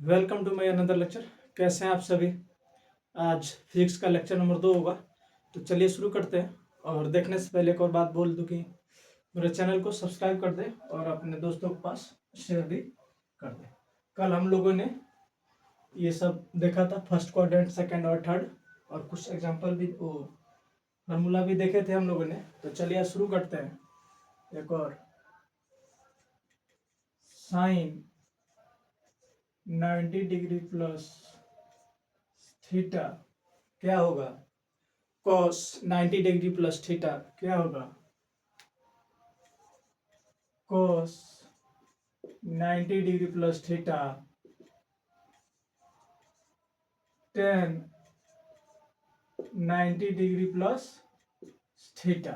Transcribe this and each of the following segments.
Welcome to my another lecture. कैसे हैं आप सभी। आज फिजिक्स का लेक्चर नंबर 2 होगा। तो चलिए शुरू करते हैं। और देखने से पहले एक और बात बोल दूं कि मेरे चैनल को सब्सक्राइब कर दें और अपने दोस्तों के पास शेयर भी कर दें। कल हम लोगों ने ये सब देखा था, फर्स्ट क्वाड्रेंट, सेकंड और थर्ड, और कुछ एग्जांपल भी, वो फार्मूला भी देखे थे हम लोगों ने। तो चलिए आज शुरू करते हैं। एक और साइन 90 डिग्री प्लस थीटा क्या होगा। cos 90 डिग्री प्लस थीटा क्या होगा। cos 90 degree plus theta tan 90 degree plus theta.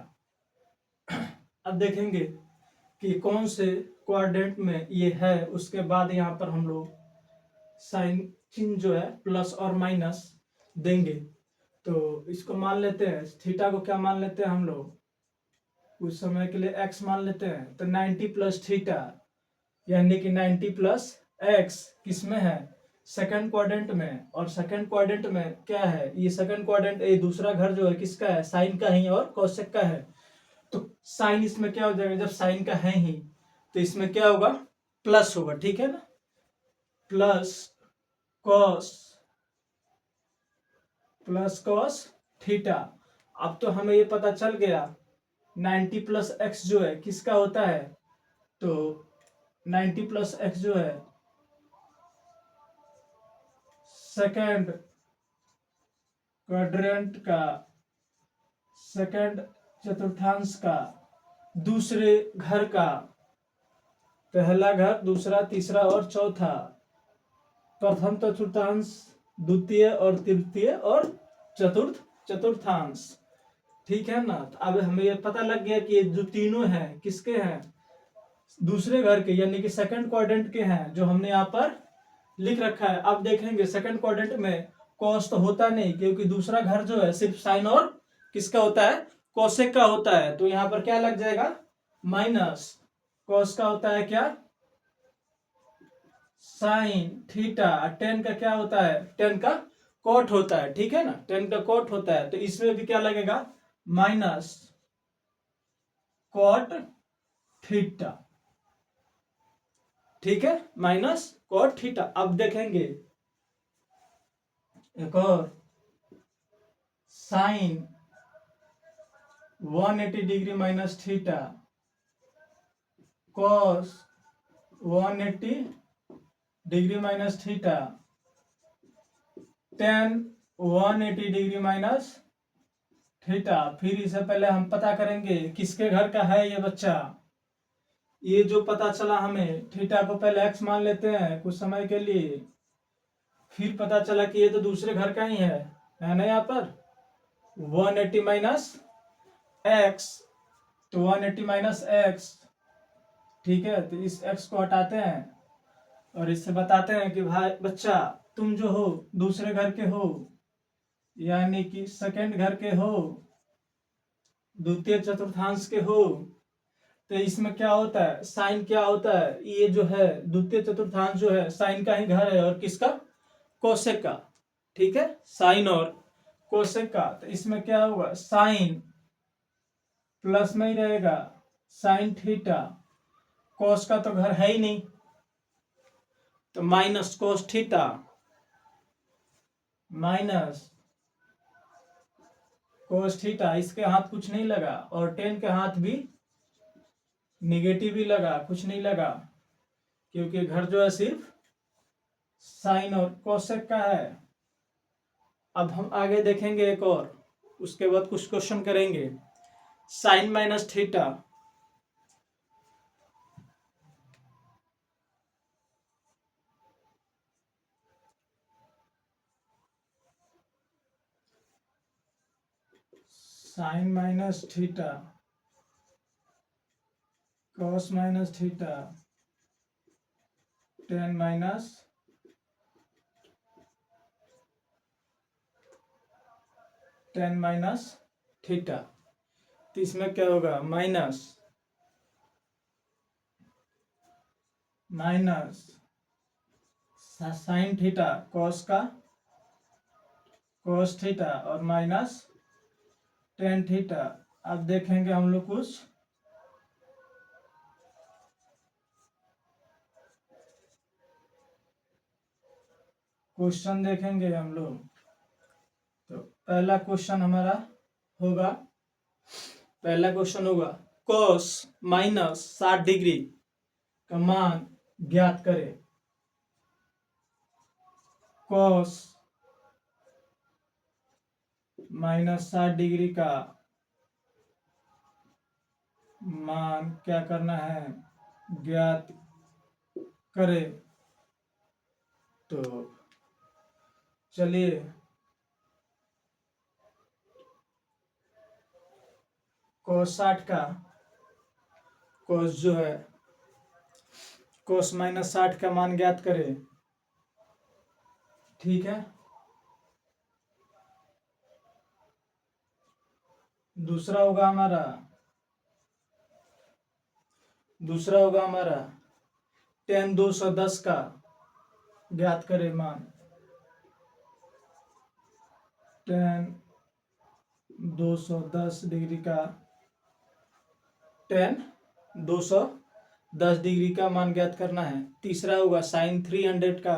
अब देखेंगे कि कौन से क्वाड्रेंट में ये है। उसके बाद यहाँ पर हम लोग साइन चिन्ह जो है प्लस और माइनस देंगे। तो इसको मान लेते हैं, थीटा को क्या मान लेते हैं हम लोग, कुछ समय के लिए x मान लेते हैं। तो 90 प्लस थीटा यानी कि 90 प्लस एक्स किस में है, सेकंड क्वाड्रेंट में। और सेकंड क्वाड्रेंट में क्या है, ये सेकंड क्वाड्रेंट, ये दूसरा घर जो है किसका है, साइन का ही और कोसेक का है। तो साइन इसमें क्या हो जाएगा, जब साइन का है ही तो इसमें क्या होगा, प्लस होगा, ठीक है ना। Plus cos theta. अब तो हमें ये पता चल गया 90 प्लस एक्स जो है किसका होता है। तो 90 प्लस एक्स जो है सेकंड क्वाड्रेंट का, सेकंड चतुर्थांश का, दूसरे घर का, पहला घर, दूसरा, तीसरा और चौथा, प्रथम चतुर्थांश, द्वितीय और तृतीय और चतुर्थ चतुर्थांश, ठीक है ना। तो अब हमें यह पता लग गया कि ये जो तीनों हैं किसके हैं, दूसरे घर के, यानी कि सेकंड क्वाड्रेंट के हैं, जो हमने यहाँ पर लिख रखा है। अब देखेंगे सेकंड क्वाड्रेंट में कॉस तो होता नहीं, क्योंकि दूसरा घर जो है सिर्फ साइन और किसका होता है, कोसेक का होता है। तो यहाँ पर क्या लग जाएगा, माइनस कॉस का होता है क्या, साइन थीटा। टेन का क्या होता है, टेन का कोट होता है, ठीक है ना, टेन का कोट होता है। तो इसमें भी क्या लगेगा, माइनस कोट थीटा, ठीक है, माइनस कोट थीटा। अब देखेंगे एक और sine 180 degree minus theta cos 180 degree minus theta tan 180 degree minus theta. फिर इससे पहले हम पता करेंगे किसके घर का है ये बच्चा। ये जो पता चला हमें, थीटा को पहले एक्स मान लेते हैं कुछ समय के लिए, फिर पता चला कि ये तो दूसरे घर का ही है ना यहाँ पर 180 माइनस एक्स। तो 180 माइनस एक्स, ठीक है। तो इस एक्स को हटाते हैं और इससे बताते हैं कि भाई बच्चा, तुम जो हो दूसरे घर के हो, यानी कि सेकंड घर के हो, द्वितीय चतुर्थांश के हो। तो इसमें क्या होता है, साइन क्या होता है, ये जो है द्वितीय चतुर्थांश जो है साइन का ही घर है, और किसका, कोसेक का, ठीक है, साइन और कोसेक का। तो इसमें क्या होगा, साइन प्लस में ही रहेगा साइन थीटा, कोस का तो घर है ही नहीं, तो minus cos theta, minus cos theta. इसके हाथ कुछ नहीं लगा, और टेन के हाथ भी निगेटिव ही लगा, कुछ नहीं लगा, क्योंकि घर जो है सिर्फ साइन और कोसेक का है। अब हम आगे देखेंगे एक और, उसके बाद कुछ क्वेश्चन करेंगे। Sine minus theta, sine minus theta cos minus theta tan minus theta. तो इसमें क्या होगा, माइनस साइन थीटा कॉस का कॉस थीटा और माइनस टेन थीटा। अब देखेंगे हम लोग कुछ क्वेश्चन देखेंगे हम लोग। तो पहला क्वेश्चन हमारा होगा, पहला क्वेश्चन होगा cos माइनस 60 डिग्री का मान ज्ञात करें। cos माइनस 60 डिग्री का मान क्या करना है, ज्ञात करें। तो चलिए cos 60 का cos जो है cos माइनस 60 का मान ज्ञात करें। ठीक है, दूसरा होगा हमारा tan 210 का ज्ञात करें मान। tan 210 डिग्री का tan 210 डिग्री का मान ज्ञात करना है। तीसरा होगा sin 300 का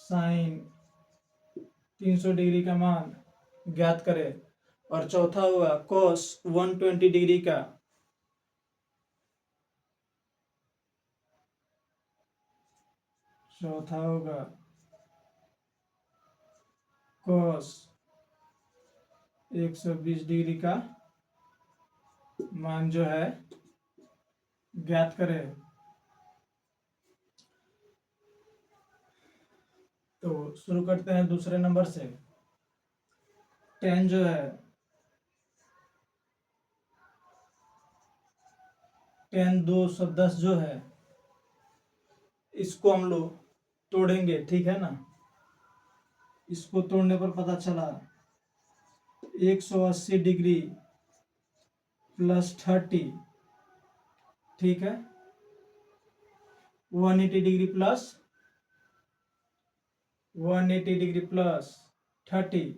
sin 300 डिग्री का मान ज्ञात करें। और चौथा होगा cos 120 डिग्री का cos 120 डिग्री का मान जो है ज्ञात करें। तो शुरू करते हैं दूसरे नंबर से। tan जो है tan 210 जो है इसको हम लोग तोड़ेंगे, ठीक है ना। इसको तोड़ने पर पता चला 180 डिग्री प्लस 30, ठीक है, 180 डिग्री प्लस 30,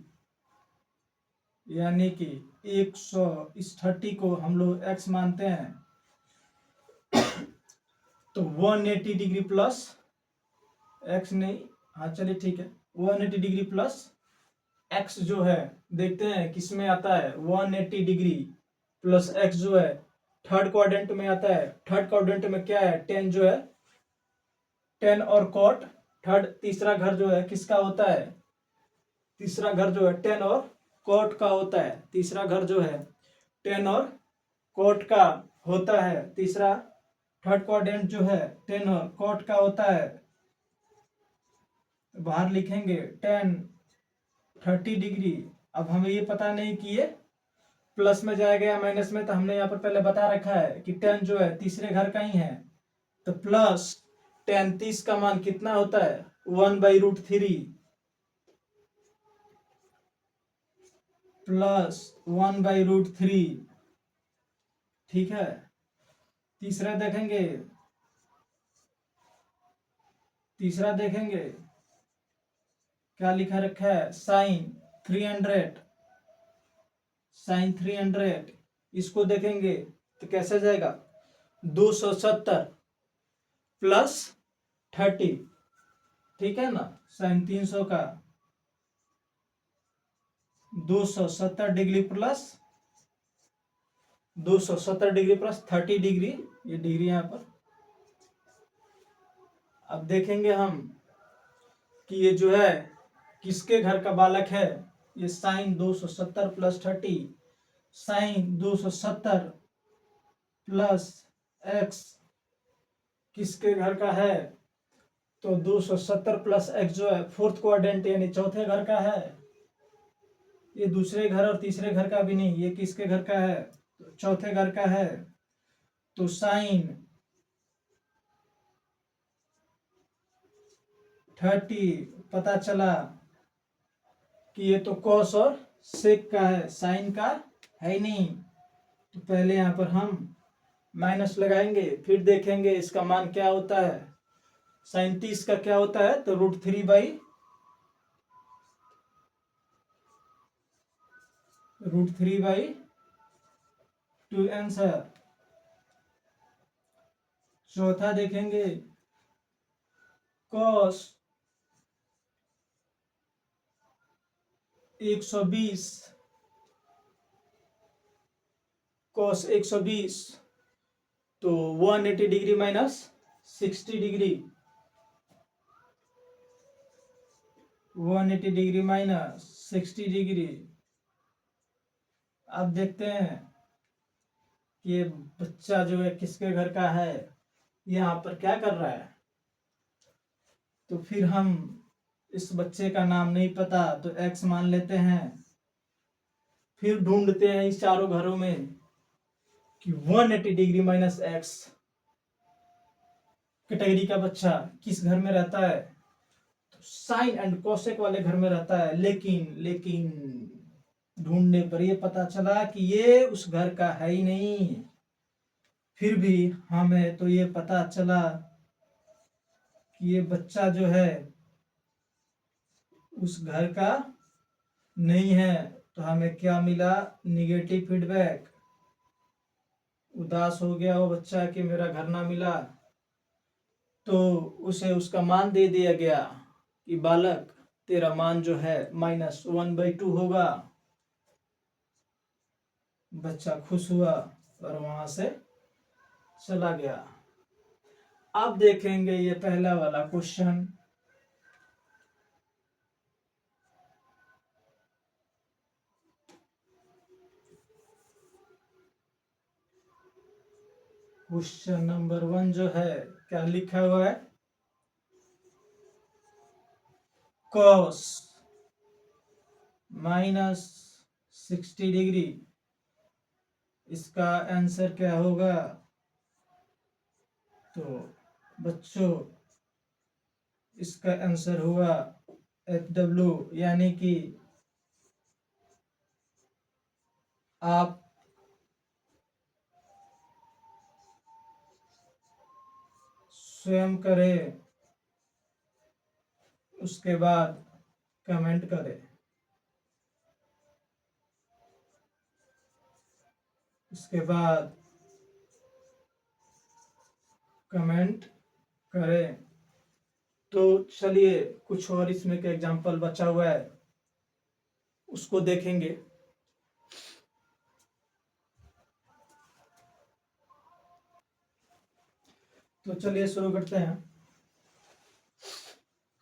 यानी कि 100, इस 30 को हम लोग x मानते हैं। तो 180 डिग्री प्लस x नहीं, हाँ चलिए ठीक है, 180 डिग्री प्लस x जो है देखते हैं किस में आता है। 180 डिग्री प्लस x जो है थर्ड क्वाड्रेंट में आता है। थर्ड क्वाड्रेंट में क्या है, tan जो है, tan और cot। थर्ड तीसरा घर जो है किसका होता है, तीसरा घर जो है tan और cot का होता है। तीसरा घर जो है tan और cot का होता है। तीसरा थर्ड क्वाड्रेंट जो है tan और cot का होता है। बाहर लिखेंगे tan 30 डिग्री। अब हमें ये पता नहीं कि ये प्लस में जाएगा या माइनस में, तो हमने यहाँ पर पहले बता रखा है कि tan जो है तीसरे घर का ही है। तो प्लस tan 30 का मान कितना होता है, 1/√3 प्लस 1/√3, ठीक है। तीसरा देखेंगे क्या लिखा रखा है, sin 300। इसको देखेंगे तो कैसे जाएगा, 270 प्लस 30, ठीक है ना। sin 300 का 270 डिग्री प्लस 30 डिग्री, ये डिग्री यहाँ पर। अब देखेंगे हम कि ये जो है किसके घर का बालक है। ये sin 270 plus 30, sin 270 plus x किसके घर का है, तो 270 प्लस x जो है फोर्थ क्वाड्रेंट यानी चौथे घर का है। ये दूसरे घर और तीसरे घर का भी नहीं, ये किसके घर का है, तो चौथे घर का है। तो sin 30 पता चला कि ये तो cos और sec का है, sin का है ही नहीं। तो पहले यहाँ पर हम माइनस लगाएंगे, फिर देखेंगे इसका मान क्या होता है। 37 का क्या होता है, तो √3/2 आंसर। चौथा देखेंगे cos 120, तो 180 degree minus 60 degree, 180 degree minus 60 degree. अब देखते हैं कि ये बच्चा जो है किसके घर का है, यहाँ पर क्या कर रहा है। तो फिर हम इस बच्चे का नाम नहीं पता तो x मान लेते हैं, फिर ढूंढते हैं इस चारों घरों में कि 180 डिग्री माइनस x कैटेगरी का बच्चा किस घर में रहता है, तो साइन एंड कोसेक वाले घर में रहता है। लेकिन ढूंढने पर ये पता चला कि ये उस घर का है ही नहीं। फिर भी हमें तो ये पता चला कि ये बच्चा जो है उस घर का नहीं है, तो हमें क्या मिला, निगेटिव फीडबैक। उदास हो गया वो बच्चा कि मेरा घर ना मिला, तो उसे उसका मान दे दिया गया कि बालक तेरा मान जो है -1/2 होगा। बच्चा खुश हुआ और वहां से चला गया। अब देखेंगे ये पहला वाला क्वेश्चन। क्वेश्चन नंबर 1 जो है क्या लिखा हुआ है, cos -60 डिग्री, इसका आंसर क्या होगा। तो बच्चों इसका आंसर हुआ FW, यानी कि आप स्वयं करें, उसके बाद कमेंट करें। इसके बाद कमेंट करें। तो चलिए कुछ और इसमें का एग्जांपल बचा हुआ है उसको देखेंगे। तो चलिए शुरू करते हैं।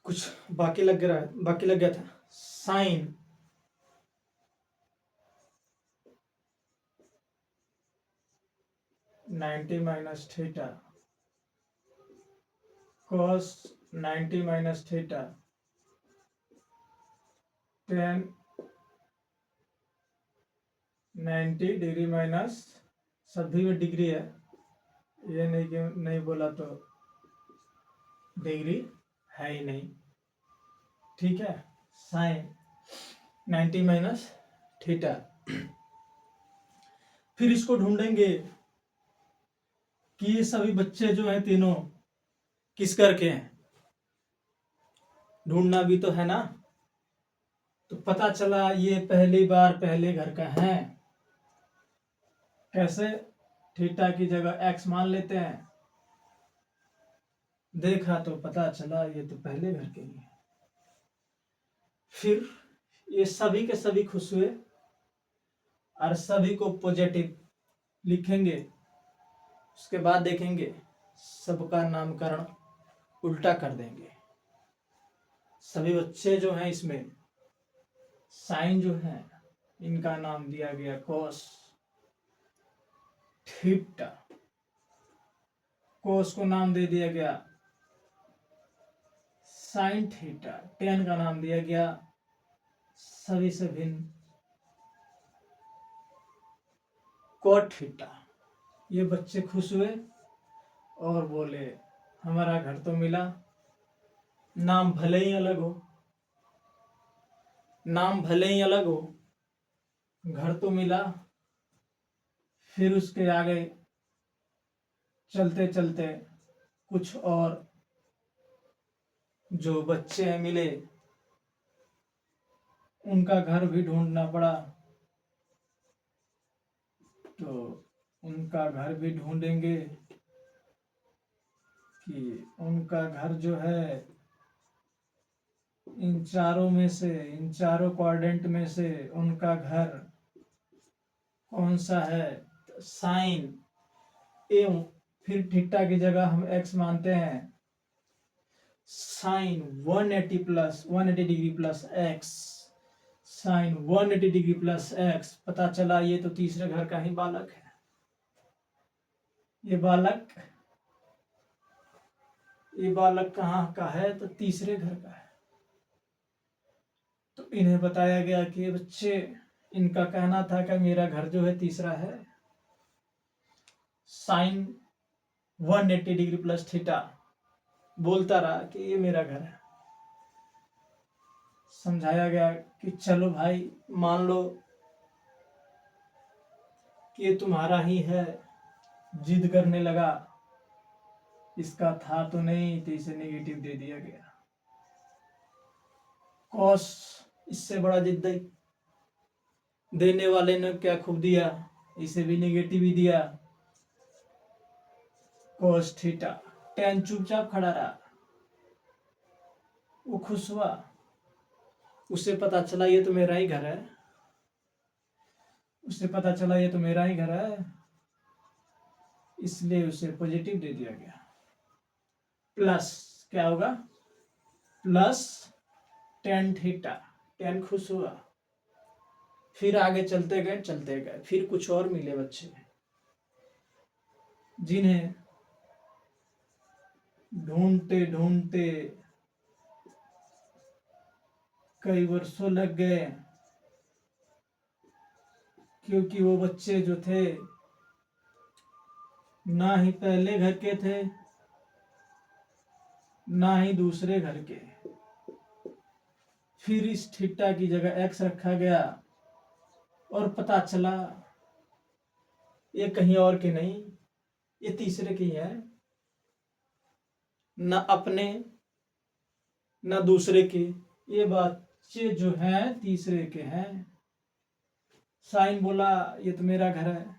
कुछ बाकी लग गया था। Sine 90 minus theta, cos 90 minus theta, tan 90 degree minus, सभी में डिग्री है, ये नहीं बोला तो डिग्री है ही नहीं, ठीक है। Sine 90 minus theta. फिर इसको ढूंढेंगे कि ये सभी बच्चे जो हैं तीनों किस घर के हैं, ढूंढना भी तो है ना। तो पता चला ये पहली बार पहले घर का है। कैसे, थीटा की जगह x मान लेते हैं, देखा तो पता चला ये तो पहले घर के ही है। फिर ये सभी के सभी खुश हुए और सभी को पॉजिटिव लिखेंगे। उसके बाद देखेंगे सबका नामकरण उल्टा कर देंगे। सभी बच्चे जो हैं इसमें साइन जो है इनका नाम दिया गया cos थीटा, cos को नाम दे दिया गया साइन थीटा, tan का नाम दिया गया सभी से भिन्न cot थीटा। ये बच्चे खुश हुए और बोले हमारा घर तो मिला, नाम भले ही अलग हो, घर तो मिला। फिर उसके आगे चलते चलते कुछ और जो बच्चे मिले, उनका घर भी ढूंढना पड़ा। तो उनका घर भी ढूंढेंगे कि उनका घर जो है इन चारों क्वाड्रेंट में से उनका घर कौन सा है। साइन एवं फिर थीटा की जगह हम एक्स मानते हैं। Sine 180 degree plus x, sine 180 degree plus x. पता चला ये तो तीसरे घर का ही बालक है। ये बालक कहाँ का है, तो तीसरे घर का है। तो इन्हें बताया गया कि बच्चे, इनका कहना था कि मेरा घर जो है तीसरा है। साइन 180 डिग्री प्लस थीटा बोलता रहा कि ये मेरा घर है। समझाया गया कि चलो भाई मान लो कि ये तुम्हारा ही है। जिद करने लगा, इसका था तो नहीं, तो इसे नेगेटिव दे दिया गया। कॉस इससे बड़ा जिद्दी देने वाले ने क्या खूब दिया, इसे भी नेगेटिव ही दिया। Cos theta. टेन चुपचाप खड़ा रहा, वो खुश हुआ। उसे पता चला ये तो मेरा ही घर है, इसलिए उसे पॉजिटिव दे दिया गया। प्लस क्या होगा, प्लस टेन थीटा। टेन खुश हुआ। फिर आगे चलते गए, फिर कुछ और मिले बच्चे जिन्हें ढूंढते ढूंढते कई वर्षों लग गए, क्योंकि वो बच्चे जो थे ना ही पहले घर के थे ना ही दूसरे घर के। फिर इस थीटा की जगह एक्स रखा गया और पता चला ये कहीं और के नहीं, ये तीसरे की है। न अपने न दूसरे के, ये बच्चे जो हैं तीसरे के हैं। साइन बोला ये तो मेरा घर है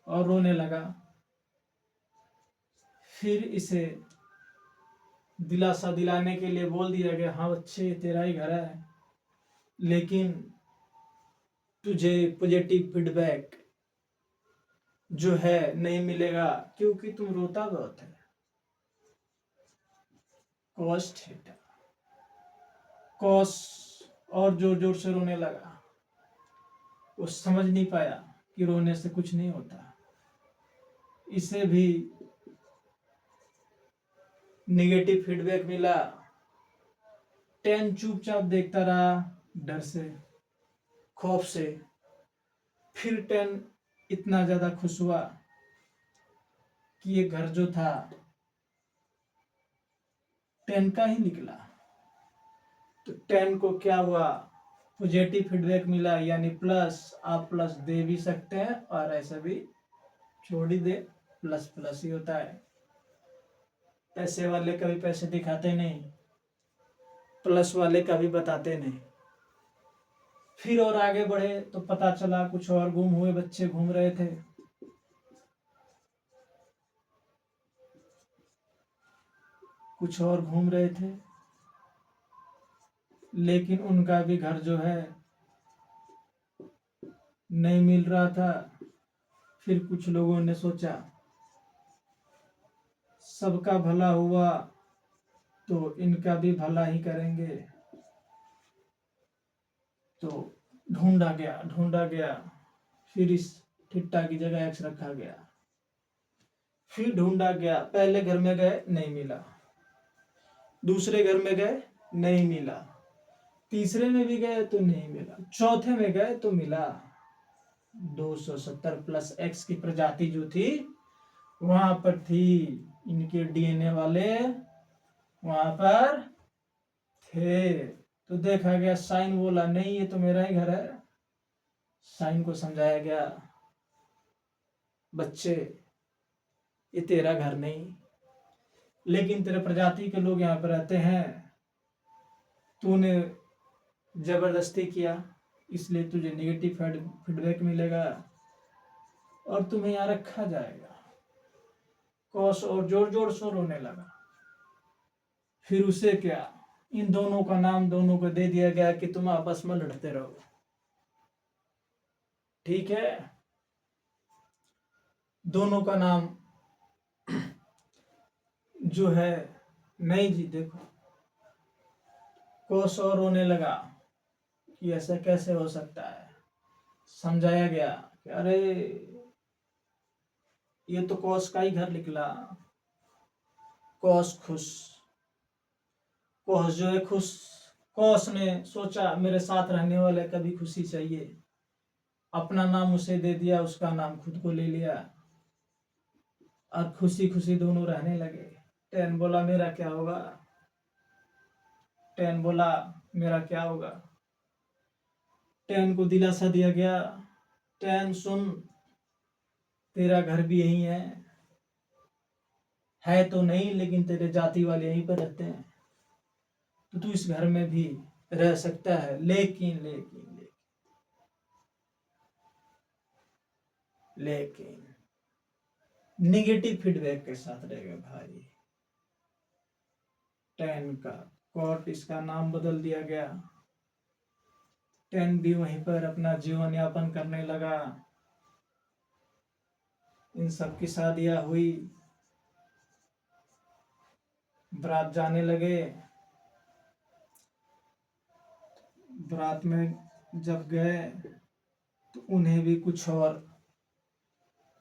और रोने लगा। फिर इसे दिलासा दिलाने के लिए बोल दिया गया, हाँ बच्चे तेरा ही घर है, लेकिन तुझे पॉजिटिव फीडबैक जो है नहीं मिलेगा, क्योंकि तुम रोता बहुत है। Cos theta. कॉस और जोर जोर से रोने लगा। वो समझ नहीं पाया कि रोने से कुछ नहीं होता। इसे भी नेगेटिव फीडबैक मिला। टेन चुपचाप देखता रहा, डर से, खौफ से। फिर टेन इतना ज्यादा खुश हुआ कि ये घर जो था टेन का ही निकला। तो टेन को क्या हुआ, पॉजिटिव फीडबैक मिला, यानी प्लस। आप प्लस दे भी सकते हैं और ऐसा भी छोड़ ही दे, प्लस प्लस ही होता है। पैसे वाले कभी पैसे दिखाते नहीं, प्लस वाले कभी बताते नहीं। फिर और आगे बढ़े तो पता चला कुछ और गुम हुए बच्चे घूम रहे थे। कुछ और घूम रहे थे, लेकिन उनका भी घर जो है नहीं मिल रहा था। फिर कुछ लोगों ने सोचा सबका भला हुआ तो इनका भी भला ही करेंगे। तो ढूंढा गया। फिर इस थीटा की जगह एक्स रखा गया। फिर ढूंढा गया, पहले घर में गए नहीं मिला, दूसरे घर में गए नहीं मिला, तीसरे में भी गए तो नहीं मिला, चौथे में गए तो मिला। 270 प्लस एक्स की प्रजाति जो थी वहां पर थी। इनके डीएनए वाले वहां पर थे। तो देखा गया, साइन बोला नहीं ये तो मेरा ही घर है। साइन को समझाया गया, बच्चे ये तेरा घर नहीं, लेकिन तेरे प्रजाति के लोग यहाँ पर रहते हैं, तूने जबरदस्ती किया, इसलिए तुझे नेगेटिव फीडबैक मिलेगा और तुम्हें यहाँ रखा जाएगा। कौश और जोर जोर से रोने लगा। फिर उसे क्या, इन दोनों का नाम दोनों को दे दिया गया कि तुम आपस में लड़ते रहो। ठीक है, दोनों का नाम जो है, नहीं जी देखो, कौश और रोने लगा कि ऐसा कैसे हो सकता है। समझाया गया कि अरे ये तो कौश का ही घर निकला। कौश खुश, कौश जो है खुश। कौश ने सोचा मेरे साथ रहने वाले कभी खुशी चाहिए, अपना नाम उसे दे दिया, उसका नाम खुद को ले लिया और खुशी खुशी दोनों रहने लगे। टैन बोला मेरा क्या होगा, टैन बोला मेरा क्या होगा। टैन को दिलासा दिया गया, टैन सुन, तेरा घर भी यही है तो नहीं, लेकिन तेरे जाति वाले यहीं पर रहते हैं, तो तू इस घर में भी रह सकता है, लेकिन लेकिन लेकिन निगेटिव फीडबैक के साथ रहेगा भाई। टैन का कोर्ट, इसका नाम बदल दिया गया। टैन भी वहीं पर अपना जीवन यापन करने लगा। इन सब की शादियां हुई, बारात जाने लगे। बारात में जब गए तो उन्हें भी कुछ और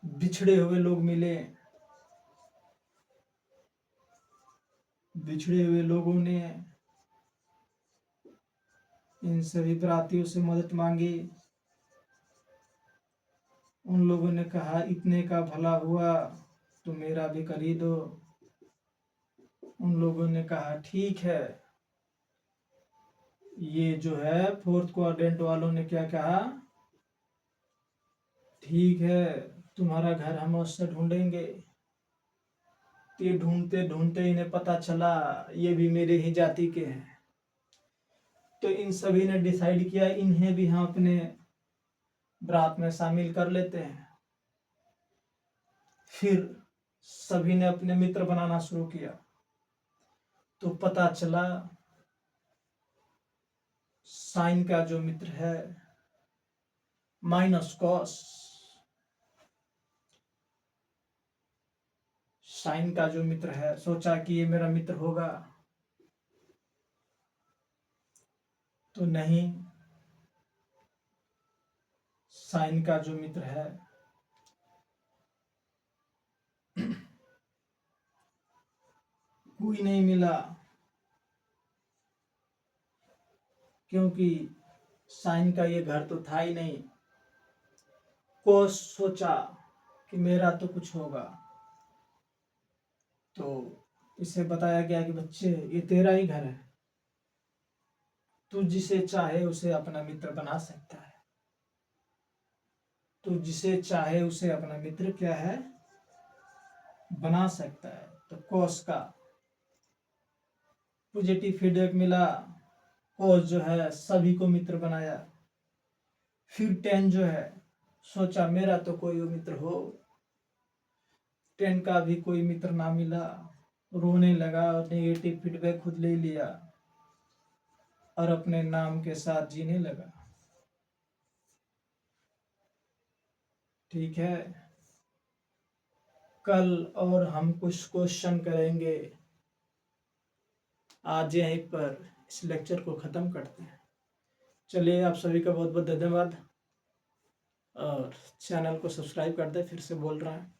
बिछड़े हुए लोग मिले। बिछड़े हुए लोगों ने इन सभी बरातियों से मदद मांगी। उन लोगों ने कहा इतने का भला हुआ तो मेरा भी कर ही दो। उन लोगों ने कहा ठीक है। ये जो है फोर्थ क्वाड्रेंट वालों ने क्या कहा, ठीक है तुम्हारा घर हम उससे ढूंढेंगे। ये ढूंढते ढूंढते इन्हें पता चला ये भी मेरे ही जाति के हैं, तो इन सभी ने डिसाइड किया इन्हें भी हम अपने बारात में शामिल कर लेते हैं। फिर सभी ने अपने मित्र बनाना शुरू किया, तो पता चला साइन का जो मित्र है माइनस कॉस, साइन का जो मित्र है सोचा कि ये मेरा मित्र होगा, तो नहीं, साइन का जो मित्र है कोई नहीं मिला, क्योंकि साइन का ये घर तो था ही नहीं। कॉस सोचा कि मेरा तो कुछ होगा, तो इसे बताया गया कि बच्चे ये तेरा ही घर है, तू जिसे चाहे उसे अपना मित्र बना सकता है। तू जिसे चाहे उसे अपना मित्र क्या है, बना सकता है। तो कॉस का पॉजिटिव फीडबैक मिला, कॉस जो है सभी को मित्र बनाया। फिर टैन जो है सोचा मेरा तो कोई मित्र हो, टैन का भी कोई मित्र ना मिला, रोने लगा और नेगेटिव फीडबैक खुद ले लिया और अपने नाम के साथ जीने लगा। ठीक है, कल और हम कुछ क्वेश्चन करेंगे। आज यहीं पर इस लेक्चर को खत्म करते हैं। चलिए, आप सभी का बहुत बहुत धन्यवाद और चैनल को सब्सक्राइब कर दें, फिर से बोल रहा है।